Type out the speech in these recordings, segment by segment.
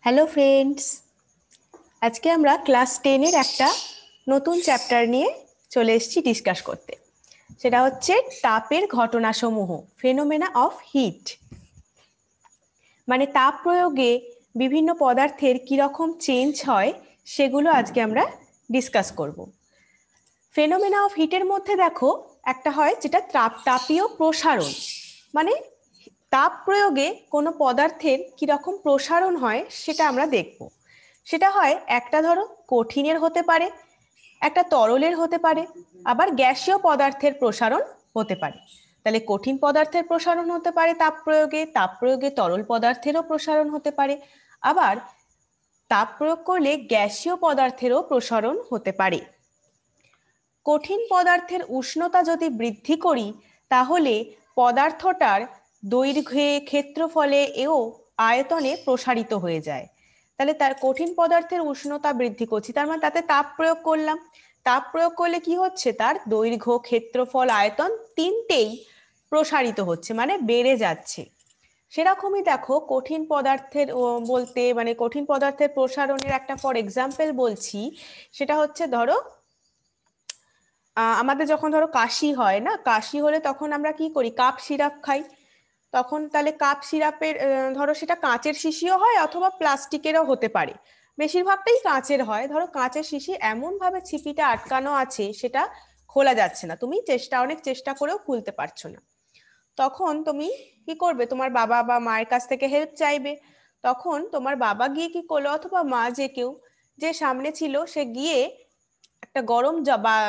Hello friends, আজকে আমরা class 10-এর একটা নতুন চ্যাপ্টার নিয়ে চলে এসেছি ডিসকাস করতে। সেটা হচ্ছে তাপের ঘটনাসমূহ, ফেনোমেনা অফ হিট। মানে তাপ প্রয়োগে বিভিন্ন পদার্থের কীরকম চেঞ্জ হয় সেগুলো আজকে আমরা ডিসকাস করব। ফেনোমেনা অফ হিটের মধ্যে দেখো একটা হয় যেটা তাপীয় প্রসারণ, মানে তাপ প্রয়োগে কোনো পদার্থের কীরকম প্রসারণ হয় সেটা আমরা দেখব। সেটা হয় একটা ধরো কঠিনের হতে পারে, একটা তরলের হতে পারে, আবার গ্যাসীয় পদার্থের প্রসারণ হতে পারে। তাহলে কঠিন পদার্থের প্রসারণ হতে পারে তাপ প্রয়োগে তরল পদার্থেরও প্রসারণ হতে পারে, আবার তাপ প্রয়োগ করলে গ্যাসীয় পদার্থেরও প্রসারণ হতে পারে। কঠিন পদার্থের উষ্ণতা যদি বৃদ্ধি করি তাহলে পদার্থটার দৈর্ঘ্যে, ক্ষেত্রফলে ও আয়তনে প্রসারিত হয়ে যায়। তাহলে তার কঠিন পদার্থের উষ্ণতা বৃদ্ধি করছি, তার মানে তাতে তাপ প্রয়োগ করলাম। তাপ প্রয়োগ করলে কি হচ্ছে, তার দৈর্ঘ্য, ক্ষেত্রফল, আয়তন তিনটেই প্রসারিত হচ্ছে, মানে বেড়ে যাচ্ছে। সেরকমই দেখো কঠিন পদার্থের বলতে মানে কঠিন পদার্থের প্রসারণের একটা ফর এক্সাম্পল বলছি। সেটা হচ্ছে ধরো আমাদের যখন ধরো কাশি হয় না, কাশি হলে তখন আমরা কি করি, কাপ সিরাপ খাই। তখন তাহলে কাপ সিরাপের ধরো সেটা কাঁচের শিশিও হয় অথবা প্লাস্টিকেরও হতে পারে, বেশিরভাগটাই কাঁচের হয়। ধরো কাঁচের শিশি এমন ভাবে ছিপিটা আটকানো আছে সেটা খোলা যাচ্ছে না, তুমি অনেক চেষ্টা করেও খুলতে পারছো না। তখন তুমি কি করবে, তোমার বাবা বা মায়ের কাছ থেকে হেল্প চাইবে। তখন তোমার বাবা গিয়ে কি করলো, অথবা মা, যে কেউ যে সামনে ছিল সে গিয়ে একটা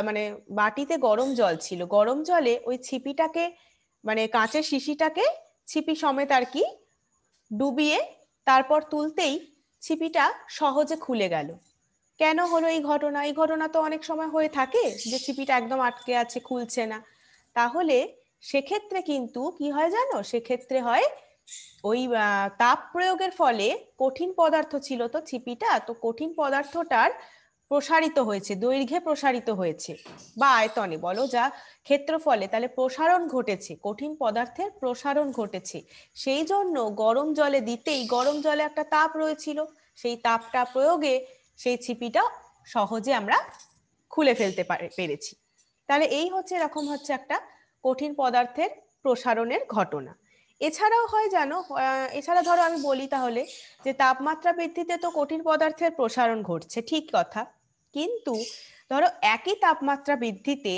মানে বাটিতে গরম জল ছিল, গরম জলে ওই ছিপিটাকে, মানে কাঁচের শিশিটাকে ছিপি সমেত আর কি ডুবিয়ে তারপর তুলতেই ছিপিটা সহজে খুলে গেল। কেন হলো এই ঘটনা? এই ঘটনা তো অনেক সময় হয়ে থাকে যে ছিপিটা একদম আটকে আছে, খুলছে না। তাহলে সেক্ষেত্রে কিন্তু কি হয় জানো, সেক্ষেত্রে হয় ওই তাপ প্রয়োগের ফলে কঠিন পদার্থ ছিল তো ছিপিটা, তো কঠিন পদার্থটার প্রসারিত হয়েছে, দৈর্ঘ্যে প্রসারিত হয়েছে, বা আয়তনে বলো, যা ক্ষেত্রফলে, তাহলে প্রসারণ ঘটেছে, কঠিন পদার্থের প্রসারণ ঘটেছে। সেই জন্য গরম জলে দিতেই, গরম জলে একটা তাপ রয়েছিল, সেই তাপটা প্রয়োগে সেই ছিপিটা সহজে আমরা খুলে ফেলতে পেরেছি। তাহলে এই হচ্ছে, এরকম হচ্ছে একটা কঠিন পদার্থের প্রসারণের ঘটনা। এছাড়াও হয় জানো, এছাড়া ধরো আমি বলি তাহলে, যে তাপমাত্রা বৃদ্ধিতে তো কঠিন পদার্থের প্রসারণ ঘটছে, ঠিক কথা। কিন্তু ধরো একই তাপমাত্রা বৃদ্ধিতে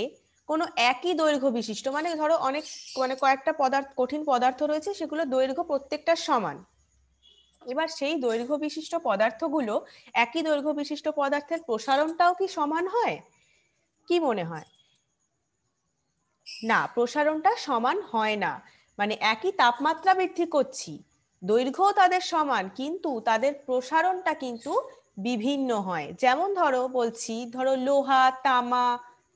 কোনো একই দৈর্ঘ্য বিশিষ্ট, মানে ধরো অনেক, মানে কয়েকটা কঠিন পদার্থ রয়েছে, সেগুলো দৈর্ঘ্য প্রত্যেকটা সমান। এবার সেই দৈর্ঘ্য বিশিষ্ট পদার্থগুলো, একই দৈর্ঘ্য বিশিষ্ট পদার্থের প্রসারণটাও কি সমান হয়? কি মনে হয়? না, প্রসারণটা সমান হয় না। মানে একই তাপমাত্রা বৃদ্ধি করছি, দৈর্ঘ্যও তাদের সমান, কিন্তু তাদের প্রসারণটা কিন্তু বিভিন্ন হয়। যেমন ধরো বলছি, ধরো লোহা, তামা,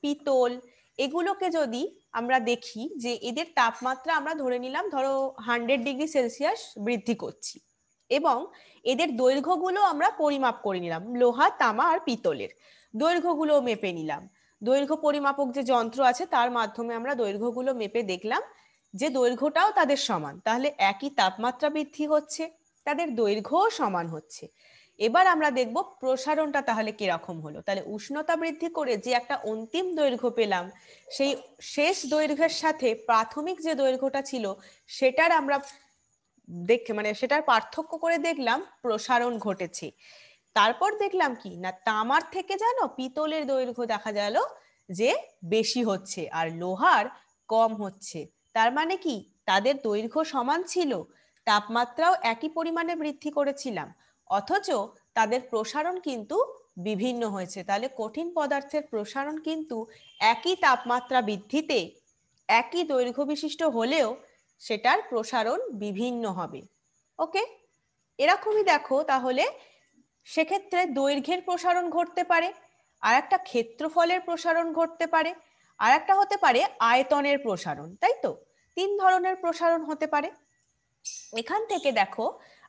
পিতল, এগুলোকে যদি আমরা দেখি যে এদের তাপমাত্রা আমরা ধরে নিলাম ধরো 100°C বৃদ্ধি করছি, এবং এদের দৈর্ঘ্যগুলো আমরা পরিমাপ করে নিলাম, লোহা, তামা আর পিতলের দৈর্ঘ্যগুলো মেপে নিলাম। দৈর্ঘ্য পরিমাপক যে যন্ত্র আছে তার মাধ্যমে আমরা দৈর্ঘ্যগুলো মেপে দেখলাম যে দৈর্ঘ্যটাও তাদের সমান, তাহলে একই তাপমাত্রা বৃদ্ধি হচ্ছে, তাদের দৈর্ঘ্যও সমান হচ্ছে। এবার আমরা দেখব প্রসারণটা তাহলে কিরকম হলো। তাহলে উষ্ণতা বৃদ্ধি করে যে একটা অন্তিম দৈর্ঘ্য পেলাম, সেই শেষ দৈর্ঘ্যের সাথে প্রাথমিক যে দৈর্ঘ্যটা ছিল সেটার আমরা মানে সেটার পার্থক্য করে দেখলাম প্রসারণ ঘটেছে। তারপর দেখলাম কি না, তামার থেকে জানো পিতলের দৈর্ঘ্য দেখা গেল যে বেশি হচ্ছে আর লোহার কম হচ্ছে। তার মানে কি, তাদের দৈর্ঘ্য সমান ছিল, তাপমাত্রাও একই পরিমাণে বৃদ্ধি করেছিলাম, অথচ তাদের প্রসারণ কিন্তু বিভিন্ন হয়েছে। তাহলে কঠিন পদার্থের প্রসারণ কিন্তু একই তাপমাত্রা বৃদ্ধিতে একই দৈর্ঘ্য বিশিষ্ট হলেও সেটার প্রসারণ বিভিন্ন হবে। ওকে, এরকমই দেখো তাহলে সেক্ষেত্রে দৈর্ঘ্যের প্রসারণ ঘটতে পারে, আর একটা ক্ষেত্রফলের প্রসারণ ঘটতে পারে, আর একটা হতে পারে আয়তনের প্রসারণ, তাই তো? 3 ধরনের প্রসারণ হতে পারে। এখান থেকে দেখো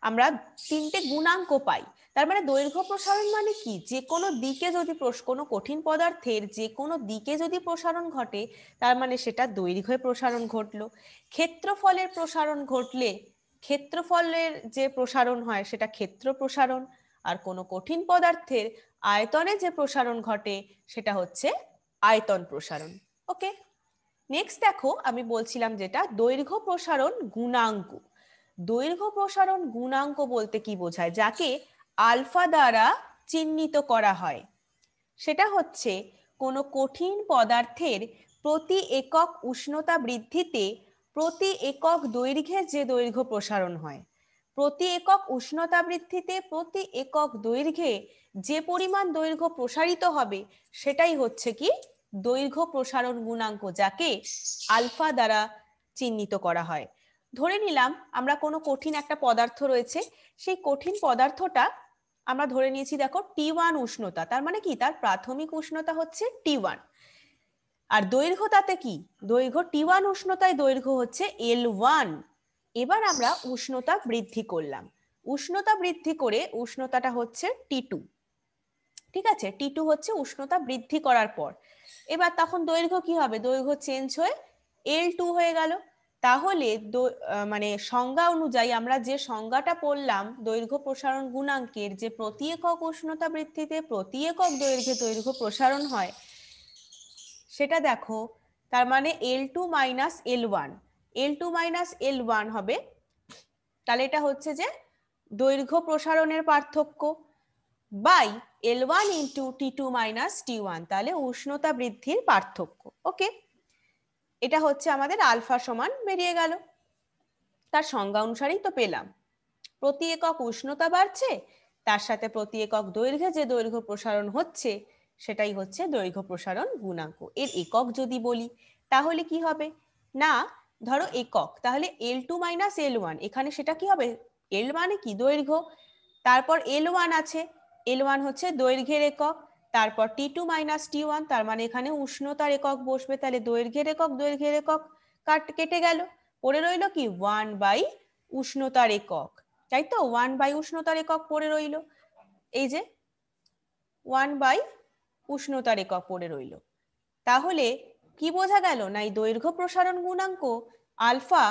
আমরা 3টে গুণাঙ্ক পাই। তার মানে দৈর্ঘ্য প্রসারণ মানে কি, যে কোনো দিকে যদি কোনো কঠিন পদার্থের যে কোনো দিকে যদি প্রসারণ ঘটে তার মানে সেটা দৈর্ঘ্যে প্রসারণ ঘটলো। ক্ষেত্রফলের প্রসারণ ঘটলে ক্ষেত্রফলের যে প্রসারণ হয় সেটা ক্ষেত্র প্রসারণ, আর কোনো কঠিন পদার্থের আয়তনে যে প্রসারণ ঘটে সেটা হচ্ছে আয়তন প্রসারণ। ওকে, নেক্সট দেখো আমি বলছিলাম যেটা দৈর্ঘ্য প্রসারণ গুণাঙ্ক। দৈর্ঘ্য প্রসারণ গুণাঙ্ক বলতে কি বোঝায়? যাকে আলফা দ্বারা চিহ্নিত করা হয়। সেটা হচ্ছে কোনো কঠিন পদার্থের প্রতি একক উষ্ণতা বৃদ্ধিতে প্রতি একক দৈর্ঘ্যের যে দৈর্ঘ্য প্রসারণ হয়, প্রতি একক উষ্ণতা বৃদ্ধিতে প্রতি একক দৈর্ঘ্যে যে পরিমাণ দৈর্ঘ্য প্রসারিত হবে সেটাই হচ্ছে কি দৈর্ঘ্য প্রসারণ গুণাঙ্ক, যাকে আলফা দ্বারা চিহ্নিত করা হয়। ধরে নিলাম আমরা কোনো কঠিন একটা পদার্থ রয়েছে, সেই কঠিন পদার্থটা আমরা ধরে নিয়েছি দেখো T1 উষ্ণতা, তার মানে কি তার প্রাথমিক উষ্ণতা হচ্ছে T1, আর দৈর্ঘ্য তাতে কি দৈর্ঘ্য T1 উষ্ণতায় দৈর্ঘ্য হচ্ছে L1। এবার আমরা উষ্ণতা বৃদ্ধি করলাম, উষ্ণতা বৃদ্ধি করে উষ্ণতাটা হচ্ছে T2। ঠিক আছে, T2 হচ্ছে উষ্ণতা বৃদ্ধি করার পর এবার তখন দৈর্ঘ্য কি হবে? দৈর্ঘ্য চেঞ্জ হয়ে L2 হয়ে গেল। তাহলে মানে সংজ্ঞা অনুযায়ী আমরা যে সংজ্ঞাটা পড়লাম দৈর্ঘ্য প্রসারণ গুণাঙ্কের, যে প্রতি একক উষ্ণতা বৃদ্ধিতে প্রতি একক দৈর্ঘ্যে দৈর্ঘ্য প্রসারণ হয়, সেটা দেখো তার মানে L2 minus L1, L2 minus L1 হবে, তাহলে এটা হচ্ছে যে দৈর্ঘ্য প্রসারণের পার্থক্য by L1 into T2 minus T1, তাহলে উষ্ণতা বৃদ্ধির পার্থক্য। ওকে, এটা হচ্ছে আমাদের আলফা সমান বেরিয়ে গেল। তার সংজ্ঞা অনুসারেই তো পেলাম, প্রতি একক উষ্ণতা বাড়ছে তার সাথে প্রতি একক দৈর্ঘ্যে যে দৈর্ঘ্য প্রসারণ হচ্ছে সেটাই হচ্ছে দৈর্ঘ্য প্রসারণ গুণাঙ্ক। এর একক যদি বলি তাহলে কি হবে না, ধরো একক, তাহলে L2 মাইনাস L1, এখানে সেটা কি হবে? L মানে কি দৈর্ঘ্য, তারপর L1 আছে, L1 হচ্ছে দৈর্ঘ্যের একক, তারপর T2 মাইনাস T1, তার মানে এখানে উষ্ণতার একক বসবে, তাহলে দৈর্ঘ্যের একক কেটে গেল, পড়ে রইল কি 1 বাই উষ্ণতার একক, তাই তো 1 বাই উষ্ণতার একক পড়ে রইল, এই যে 1 বাই উষ্ণতার একক পড়ে রইল। তাহলে কি বোঝা গেল না, এই দৈর্ঘ্য প্রসারণ গুণাঙ্ক আলফা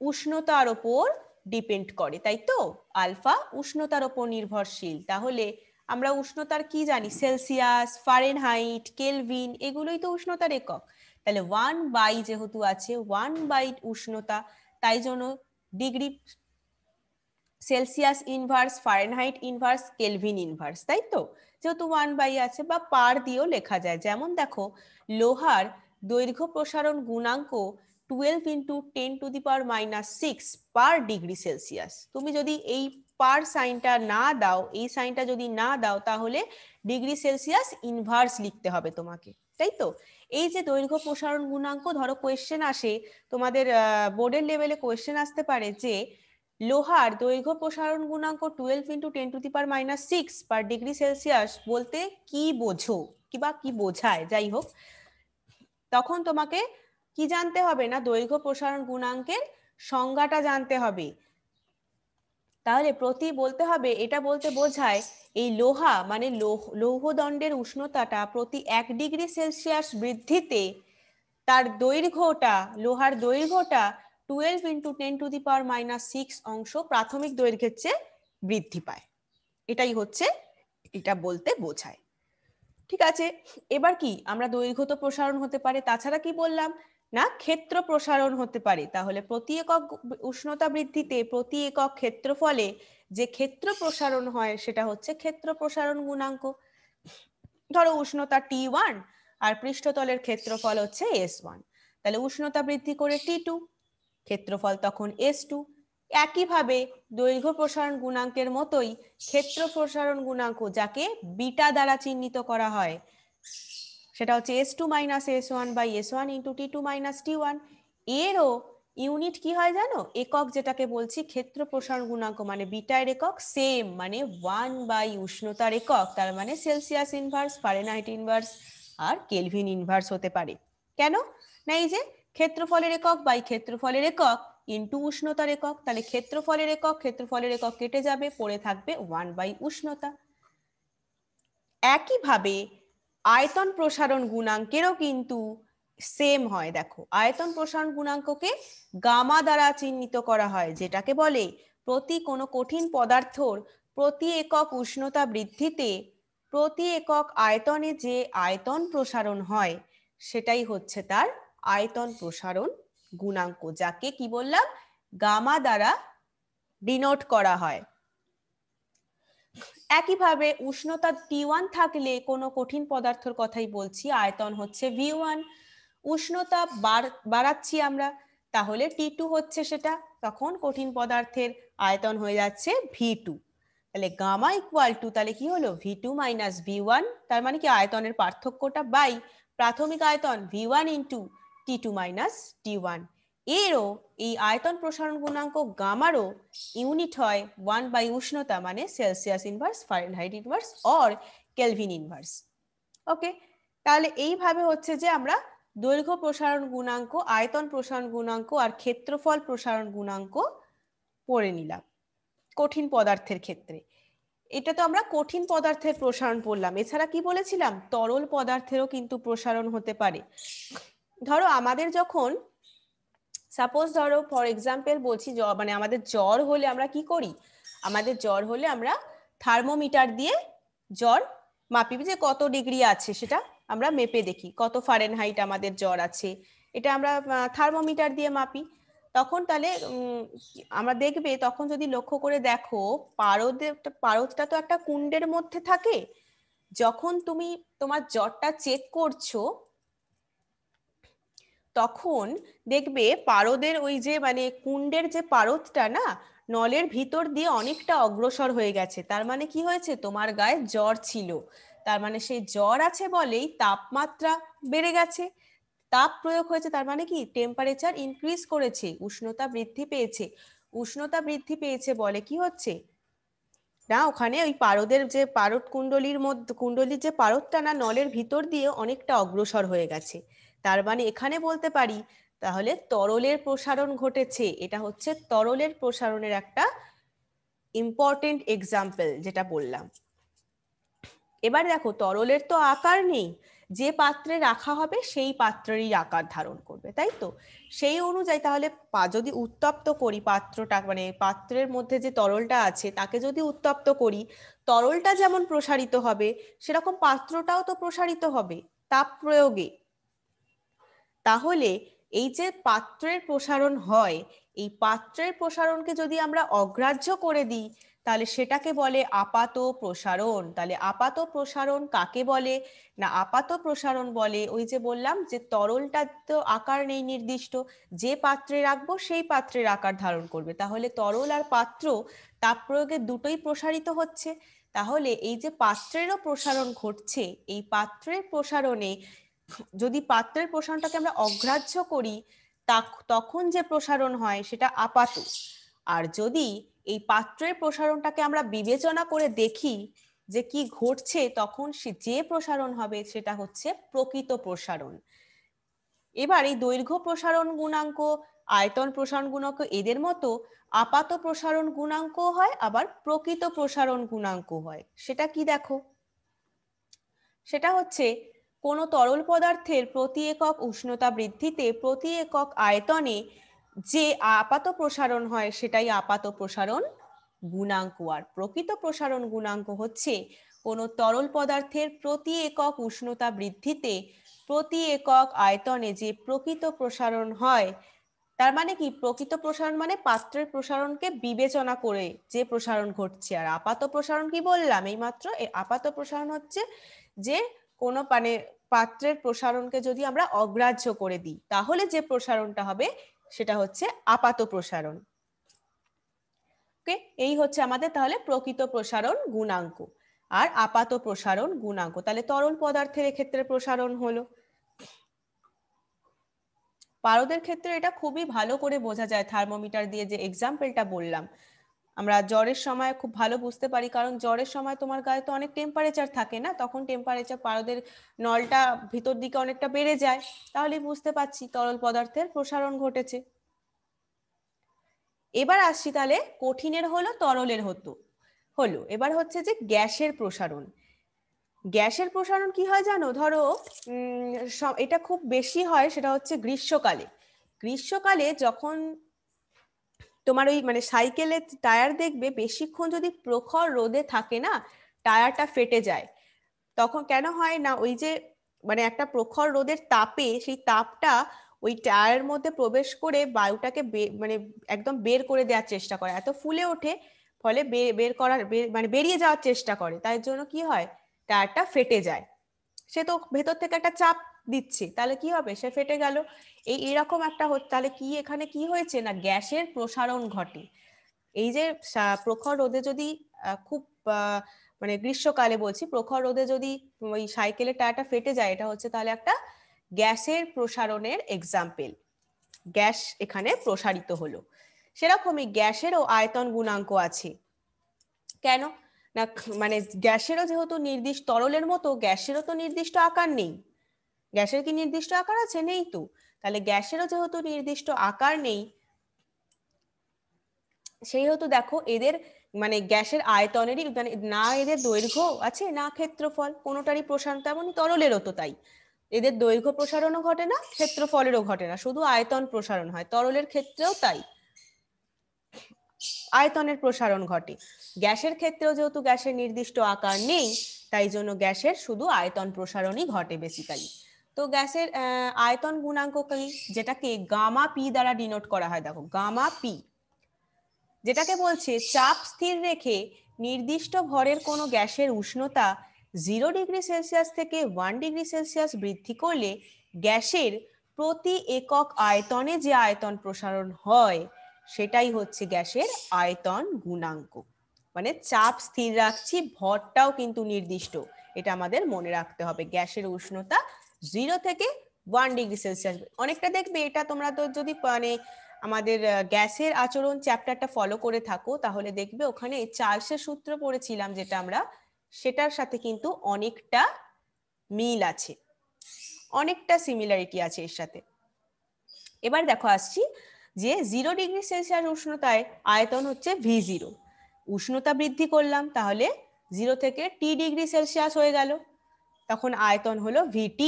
উষ্ণতার ওপর ডিপেন্ড করে, তাই তো আলফা উষ্ণতার ওপর নির্ভরশীল। তাহলে আমরা উষ্ণতার কি জানি? সেলসিয়াস, ফারেনহাইট, কেলভিন, এগুলোই তো উষ্ণতার একক। তাহলে 1 বাই যেহেতু আছে 1 বাই উষ্ণতা, তাই জন্য degree Celsius inverse, Fahrenheit inverse, Kelvin inverse, তাই তো যেহেতু 1 বাই আছে, বা পার দিয়েও লেখা যায়। যেমন দেখো লোহার দৈর্ঘ্য প্রসারণ গুণাঙ্ক 12 into 10 to the power minus 6 per degree Celsius. তুমি যদি এই পার সাইনটা না দাও, এই সাইনটা যদি না দাও, তাহলে ডিগ্রি সেলসিয়াস ইনভার্স লিখতে হবে তোমাকে, তাই তো। এই যে দৈর্ঘ্য প্রসারণ গুণাঙ্ক, ধরো কোয়েশ্চেন আসে তোমাদের বোর্ডের লেভেলে, কোয়েশ্চেন আসতে পারে যে লোহার দৈর্ঘ্য প্রসারণ গুণাঙ্ক 12 into 10 to the power minus 6 per degree Celsius বলতে কি বোঝো, কিবা কি বোঝায়, যাই হোক, তখন তোমাকে কি জানতে হবে না, দৈর্ঘ্য প্রসারণ গুণাঙ্কের সংজ্ঞাটা জানতে হবে। তাহলে প্রতি বলতে হবে, এটা বলতে বোঝায় এই লোহা মানে লৌহদণ্ডের উষ্ণতাটা প্রতি 1 ডিগ্রি সেলসিয়াস বৃদ্ধিতে তার দৈর্ঘ্যটা, লোহার দৈর্ঘ্যটা 12 into 10 to the power minus 6 অংশ প্রাথমিক দৈর্ঘ্যের চেয়ে বৃদ্ধি পায়, এটাই হচ্ছে এটা বলতে বোঝায়। ঠিক আছে, এবার কি আমরা দৈর্ঘ্য তো প্রসারণ হতে পারে, তাছাড়া কি বললাম না ক্ষেত্র প্রসারণ হতে পারে। তাহলে প্রতি একক উষ্ণতা বৃদ্ধিতে প্রতি একক ক্ষেত্রফলে যে ক্ষেত্র প্রসারণ হয় সেটা হচ্ছে ক্ষেত্র প্রসারণ গুণাঙ্ক। ধরো উষ্ণতা T1 আর পৃষ্ঠতলের ক্ষেত্রফল হচ্ছে S1, তাহলে উষ্ণতা বৃদ্ধি করে T2, ক্ষেত্রফল তখন S2। একইভাবে দৈর্ঘ্য প্রসারণ গুণাঙ্কের মতোই ক্ষেত্র প্রসারণ গুণাঙ্ক, যাকে বিটা দ্বারা চিহ্নিত করা হয়, সেটা হচ্ছে S2 minus S1 by S1 into T2 minus T1। এরও ইউনিট কি হয় জানো? একক, যেটাকে বলছি ক্ষেত্র প্রসারণ গুণাঙ্ক মানে বিটার একক সেম, মানে 1 বাই উষ্ণতার একক, তার মানে সেলসিয়াস ইনভার্স, ফারেনহাইট ইনভার্স আর কেলভিন ইনভার্স হতে পারে। কেন না, এই যে ক্ষেত্রফলের একক বাই ক্ষেত্রফলের একক ইন্টু উষ্ণতার একক, তাহলে ক্ষেত্রফলের একক কেটে যাবে, পড়ে থাকবে 1 বাই উষ্ণতা। একইভাবে আয়তন প্রসারণ গুণাঙ্কেরও কিন্তু সেম হয়। দেখো আয়তন প্রসারণ গুণাঙ্ককে গামা দ্বারা চিহ্নিত করা হয়, যেটাকে বলে প্রতি কোনো কঠিন পদার্থর প্রতি একক উষ্ণতা বৃদ্ধিতে প্রতি একক আয়তনে যে আয়তন প্রসারণ হয় সেটাই হচ্ছে তার আয়তন প্রসারণ গুণাঙ্ক, যাকে কি বললাম গামা দ্বারা ডিনোট করা হয়। একইভাবে উষ্ণতা T1 থাকলে কোনো কঠিন পদার্থের কথাই বলছি, আয়তন হচ্ছে V1। উষ্ণতা বাড়াচ্ছি আমরা, তাহলে T2 হচ্ছে সেটা, তখন কঠিন পদার্থের আয়তন হয়ে যাচ্ছে V2। তাহলে গামা ইকুয়াল টু তাহলে কি হলো V2 মাইনাস V1, তার মানে কি আয়তনের পার্থক্যটা বাই প্রাথমিক আয়তন V1 into T2 minus T1। এরও এই আয়তন প্রসারণ গুণাঙ্ক গামারও ইউনিট হয় 1 বাই উষ্ণতা, মানে Celsius inverse, Fahrenheit inverse or Kelvin inverse. Okay, তাহলে এইভাবে হচ্ছে যে আমরা দৈর্ঘ্য প্রসারণ গুণাঙ্ক, আয়তন প্রসারণ গুণাঙ্ক আর ক্ষেত্রফল প্রসারণ গুণাঙ্ক পড়ে নিলাম কঠিন পদার্থের ক্ষেত্রে। এটা তো আমরা কঠিন পদার্থের প্রসারণ পড়লাম, এছাড়া কি বলেছিলাম তরল পদার্থেরও কিন্তু প্রসারণ হতে পারে। ধরো আমাদের যখন সাপোজ ধরো ফর এক্সাম্পল বলছি, মানে আমাদের জ্বর হলে আমরা কি করি, আমাদের জ্বর হলে আমরা থার্মোমিটার দিয়ে জ্বর মাপি, যে কত ডিগ্রি আছে সেটা আমরা মেপে দেখি, কত ফারেনহাইট আমাদের জ্বর আছে, এটা আমরা থার্মোমিটার দিয়ে মাপি। তখন তাহলে আমরা দেখবে তখন যদি লক্ষ্য করে দেখো পারদটা তো একটা কুণ্ডের মধ্যে থাকে, যখন তুমি তোমার জ্বরটা চেক করছো তখন দেখবে পারদের ওই যে মানে কুণ্ডের যে পারদটা না নলের ভিতর দিয়ে অনেকটা অগ্রসর হয়ে গেছে, তার মানে কি হয়েছে তোমার গায়ে জ্বর ছিল, তার মানে সেই জ্বর আছে বলেই তাপমাত্রা বেড়ে গেছে, তাপ প্রয়োগ হয়েছে, তার মানে কি টেম্পারেচার ইনক্রিজ করেছে, উষ্ণতা বৃদ্ধি পেয়েছে। উষ্ণতা বৃদ্ধি পেয়েছে বলে কি হচ্ছে না ওখানে ওই পারদের যে পারদ কুণ্ডলীর মধ্যে কুণ্ডলীর যে পারদটা না নলের ভিতর দিয়ে অনেকটা অগ্রসর হয়ে গেছে, তার মানে এখানে বলতে পারি তাহলে তরলের প্রসারণ ঘটেছে। এটা হচ্ছে তরলের প্রসারণের একটা ইম্পর্টেন্ট এক্সাম্পল যেটা বললাম। এবার দেখো তরলের তো আকার নেই, যে পাত্রে রাখা হবে সেই পাত্রেরই আকার ধারণ করবে, তাই তো সেই অনুযায়ী তাহলে যদি উত্তপ্ত করি পাত্রটা, মানে পাত্রের মধ্যে যে তরলটা আছে তাকে যদি উত্তপ্ত করি, তরলটা যেমন প্রসারিত হবে সেরকম পাত্রটাও তো প্রসারিত হবে তাপ প্রয়োগে। তাহলে এই যে পাত্রের প্রসারণ হয়, এই পাত্রের প্রসারণকে যদি আমরা অগ্রাহ্য করে দিই তাহলে সেটাকে বলে আপাত প্রসারণ। তাহলে আপাত প্রসারণ কাকে বলে না, আপাত প্রসারণ বলে ওই যে বললাম যে তরলটা তো আকার নেই নির্দিষ্ট, যে পাত্রে রাখবো সেই পাত্রের আকার ধারণ করবে, তাহলে তরল আর পাত্র তাপ প্রয়োগে দুটোই প্রসারিত হচ্ছে। তাহলে এই যে পাত্রেরও প্রসারণ ঘটছে, এই পাত্রের প্রসারণে যদি পাত্রের প্রসারণটাকে আমরা অগ্রাহ্য করি তখন যে প্রসারণ হয় সেটা আপাত, আর যদি এই পাত্রের প্রসারণটাকে আমরা বিবেচনা করে দেখি যে কি ঘটছে তখন যে প্রসারণ হবে সেটা হচ্ছে প্রকৃত প্রসারণ। এবার এই দৈর্ঘ্য প্রসারণ গুণাঙ্ক, আয়তন প্রসারণ গুণাঙ্ক এদের মতো আপাত প্রসারণ গুণাঙ্ক হয়, আবার প্রকৃত প্রসারণ গুণাঙ্ক হয়। সেটা কি দেখো, সেটা হচ্ছে কোনো তরল পদার্থের প্রতি একক উষ্ণতা বৃদ্ধিতে প্রতি একক আয়তনে যে আপাত প্রসারণ হয় সেটাই আপাত প্রসারণ গুণাঙ্ক, আর প্রকৃত প্রসারণ গুণাঙ্ক হচ্ছে কোনো তরল পদার্থের প্রতি একক উষ্ণতা বৃদ্ধিতে প্রতি একক আয়তনে যে প্রকৃত প্রসারণ হয়, তার মানে কি প্রকৃত প্রসারণ মানে পাত্রের প্রসারণকে বিবেচনা করে যে প্রসারণ ঘটছে। আর আপাত প্রসারণ কি বললাম এইমাত্র, আপাত প্রসারণ হচ্ছে যে কোনো মানে পাত্রের প্রসারণকে যদি আমরা অগ্রাহ্য করে দিই তাহলে যে প্রসারণটা হবে সেটা হচ্ছে আপাত প্রসারণ। ওকে, এই হচ্ছে আমাদের তাহলে প্রকৃত প্রসারণ গুণাঙ্ক আর আপাত প্রসারণ গুণাঙ্ক। তাহলে তরল পদার্থের ক্ষেত্রে প্রসারণ হলো, পারদের ক্ষেত্রে এটা খুবই ভালো করে বোঝা যায় থার্মোমিটার দিয়ে যে এক্সাম্পলটা বললাম, আমরা জ্বরের সময় খুব ভালো বুঝতে পারি, কারণ জ্বরের সময় তোমার গায়ে তো অনেক টেম্পারেচার থাকে না, তখন টেম্পারেচার পারদের নলটা ভিতর দিকে অনেকটা বেড়ে যায়, তাহলে বুঝতে পারছি তরল পদার্থের প্রসারণ ঘটেছে। এবার আসছি তাহলে কঠিনের হলো তরলের হলো, এবার হচ্ছে যে গ্যাসের প্রসারণ। গ্যাসের প্রসারণ কি হয় জানো, ধরো এটা খুব বেশি হয়, সেটা হচ্ছে গ্রীষ্মকালে। গ্রীষ্মকালে যখন তোমার ওই মানে সাইকেলের টায়ার দেখবে বেশিক্ষণ যদি প্রখর রোদে থাকে না, টায়ারটা ফেটে যায়। তখন কেন হয় না, ওই যে মানে একটা প্রখর রোদের তাপে সেই তাপটা ওই টায়ারের মধ্যে প্রবেশ করে বায়ুটাকে মানে একদম বের করে দেওয়ার চেষ্টা করে, এত ফুলে ওঠে, ফলে বের করার মানে বেরিয়ে যাওয়ার চেষ্টা করে, তাই জন্য কি হয়, টায়ারটা ফেটে যায়। সে তো ভেতর থেকে একটা চাপ দিচ্ছে, তাহলে কি হবে, সে ফেটে গেল। এরকম একটা তাহলে কি এখানে কি হয়েছে না, গ্যাসের প্রসারণ ঘটে। এই যে প্রখর রোদে যদি খুব মানে গ্রীষ্মকালে বলছি, প্রখর রোদে যদি ওই সাইকেলের টায়ারটা ফেটে যায়, এটা হচ্ছে তাহলে একটা গ্যাসের প্রসারণের এক্সাম্পল। গ্যাস এখানে প্রসারিত হলো। সেরকমই গ্যাসেরও আয়তন গুণাঙ্ক আছে। কেন না, মানে গ্যাসেরও যেহেতু নির্দিষ্ট, তরলের মতো গ্যাসেরও তো নির্দিষ্ট আকার নেই। গ্যাসের কি নির্দিষ্ট আকার আছে? নেই তো। তাহলে গ্যাসেরও যেহেতু নির্দিষ্ট আকার নেই, সেহেতু দেখো এদের মানে গ্যাসের আয়তনেরই মানে না এদের দৈর্ঘ্য আছে না ক্ষেত্রফল, কোনোটারই প্রসারণ, তেমনই তরলেরও তো তাই। এদের দৈর্ঘ্য প্রসারণও ঘটে না, ক্ষেত্রফলেরও ঘটে না, শুধু আয়তন প্রসারণ হয়। তরলের ক্ষেত্রেও তাই, আয়তনের প্রসারণ ঘটে। গ্যাসের ক্ষেত্রেও যেহেতু গ্যাসের নির্দিষ্ট আকার নেই, তাই জন্য গ্যাসের শুধু আয়তন প্রসারণই ঘটে বেসিক্যালি। তো গ্যাসের আয়তন গুণাঙ্ক কি, যেটাকে গামা পি দ্বারা ডিনোট করা হয়। দেখো গামা পি, যেটাকে বলছে চাপ স্থির রেখে নির্দিষ্ট ভরের কোনো গ্যাসের উষ্ণতা 0 ডিগ্রি সেলসিয়াস থেকে 1 ডিগ্রি সেলসিয়াস বৃদ্ধি করলে গ্যাসের প্রতি একক আয়তনে যে আয়তন প্রসারণ হয়, সেটাই হচ্ছে গ্যাসের আয়তন গুণাঙ্ক। মানে চাপ স্থির রাখছি, ভরটাও কিন্তু নির্দিষ্ট, এটা আমাদের মনে রাখতে হবে। গ্যাসের উষ্ণতা 0 থেকে 1 ডিগ্রি সেলসিয়াস। অনেকটা দেখবে এটা তোমরা তো যদি মানে আমাদের গ্যাসের আচরণ চ্যাপ্টারটা ফলো করে থাকো, তাহলে দেখবে ওখানে চার্লসের সূত্র পড়েছিলাম যেটা আমরা, সেটার সাথে কিন্তু অনেকটা মিল আছে, অনেকটা সিমিলারিটি আছে এর সাথে। এবার দেখো আসছি যে 0 ডিগ্রি সেলসিয়াস উষ্ণতায় আয়তন হচ্ছে V0। উষ্ণতা বৃদ্ধি করলাম, তাহলে 0 থেকে T ডিগ্রি সেলসিয়াস হয়ে গেল, তখন আয়তন হলো VT।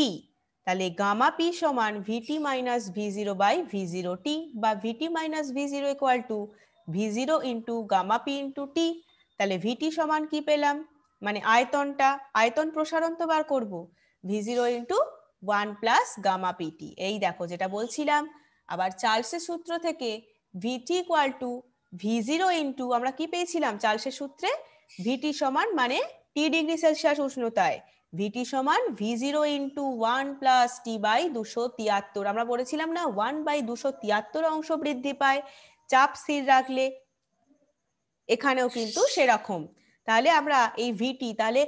তাহলে গামা পি সমান ভিটি মাইনাস V0 বাই V0T, বা VT minus V0 equal to V0 into gamma P into T. তাহলে ভিটি সমান কি পেলাম, মানে আয়তনটা, আয়তন প্রসারণ তো বার করবো, V0 into 1 plus gamma PT. এই দেখো যেটা বলছিলাম। আবার চার্লসের সূত্র থেকে ভিটি ইকুয়াল টু V0 ইন্টু, আমরা কি পেয়েছিলাম চার্লসের সূত্রে, ভিটি সমান মানে টি ডিগ্রি সেলসিয়াস উষ্ণতায় ভিটি সমান V0 into 1 plus T by 273। আমরা বলেছিলাম না 1/273 অংশ বৃদ্ধি পায় চাপ স্থির রাখলে, এখানেও কিন্তু সেরকম। তাহলে আমরা এই ভিটি, তাহলে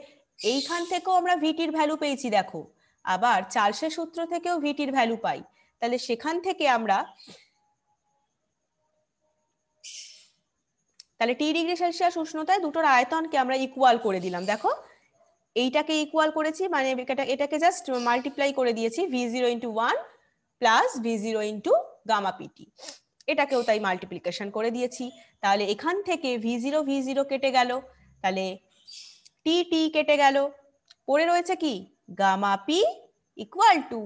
এইখান থেকেও আমরা ভিটির ভ্যালু পেয়েছি দেখো, আবার চার্লসের সূত্র থেকেও ভিটির ভ্যালু পাই। তাহলে সেখান থেকে আমরা তাহলে টি ডিগ্রি সেলসিয়াস উষ্ণতায় দুটোর আয়তনকে আমরা ইকুয়াল করে দিলাম। দেখো এইটাকে ইকুয়াল করেছি, মানে এটাকে জাস্ট মাল্টিপ্লাই করে দিয়েছি, V0 into 1 plus V0 into gamma PT, এটাকেও তাই মাল্টিপ্লিকেশন করে দিয়েছি। তাহলে এখান থেকে V0 V0 কেটে গেল, তাহলে টি টি কেটে গেল, পড়ে রয়েছে কি gamma P equal to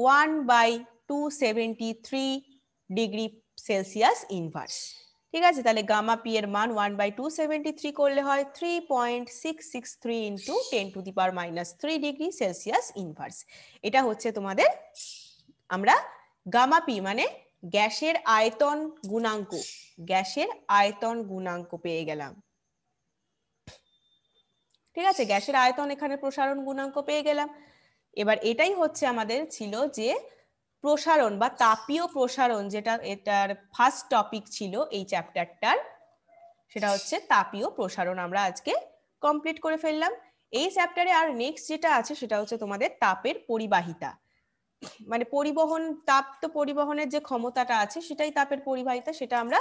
1/273 degree Celsius inverse. ঠিক আছে, তাহলে গামা পি এর মান 1/273 করলে হয় 3.663 ইন্টু 10⁻³ ডিগ্রি সেলসিয়াস ইনভার্স। এটা হচ্ছে তোমাদের, আমরা গামা পি মানে গ্যাসের আয়তন গুণাঙ্ক, গ্যাসের আয়তন গুণাঙ্ক পেয়ে গেলাম। ঠিক আছে, গ্যাসের আয়তন এখানে প্রসারণ গুণাঙ্ক পেয়ে গেলাম। এবার এটাই হচ্ছে আমাদের ছিল যে প্রসারণ বা তাপীয় প্রসারণ, যেটা এটার ফার্স্ট টপিক ছিল এই চ্যাপ্টারটার, সেটা হচ্ছে তাপীয় প্রসারণ আমরা আজকে কমপ্লিট করে ফেললাম। এই চ্যাপ্টারে আর নেক্সট যেটা আছে সেটা হচ্ছে তোমাদের তাপের পরিবাহিতা, মানে পরিবহন, তাপ তো পরিবহনের যে ক্ষমতাটা আছে সেটাই তাপের পরিবাহিতা, সেটা আমরা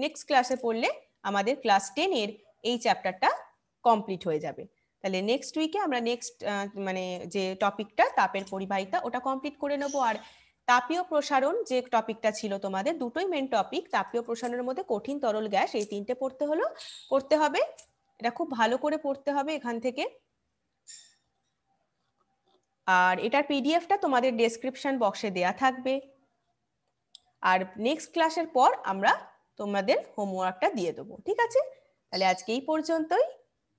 নেক্সট ক্লাসে পড়লে আমাদের ক্লাস 10 এর এই চ্যাপ্টারটা কমপ্লিট হয়ে যাবে। তাহলে নেক্সট উইকে আমরা নেক্সট মানে যে টপিকটা তাপের পরিবাহিতা ওটা কমপ্লিট করে নেবো। আর তাপীয় প্রসারণ যে টপিকটা ছিল তোমাদের, দুটোই মেন টপিক, তাপীয় প্রসারণের মধ্যে কঠিন তরল গ্যাস, এই তিনটে পড়তে হবে, এটা খুব ভালো করে পড়তে হবে এখান থেকে। আর এটার পিডিএফটা তোমাদের ডেসক্রিপশন বক্সে দেয়া থাকবে। আর নেক্সট ক্লাসের পর আমরা তোমাদের হোমওয়ার্কটা দিয়ে দেবো, ঠিক আছে? তাহলে আজকে এই পর্যন্তই।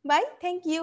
Bye, thank you.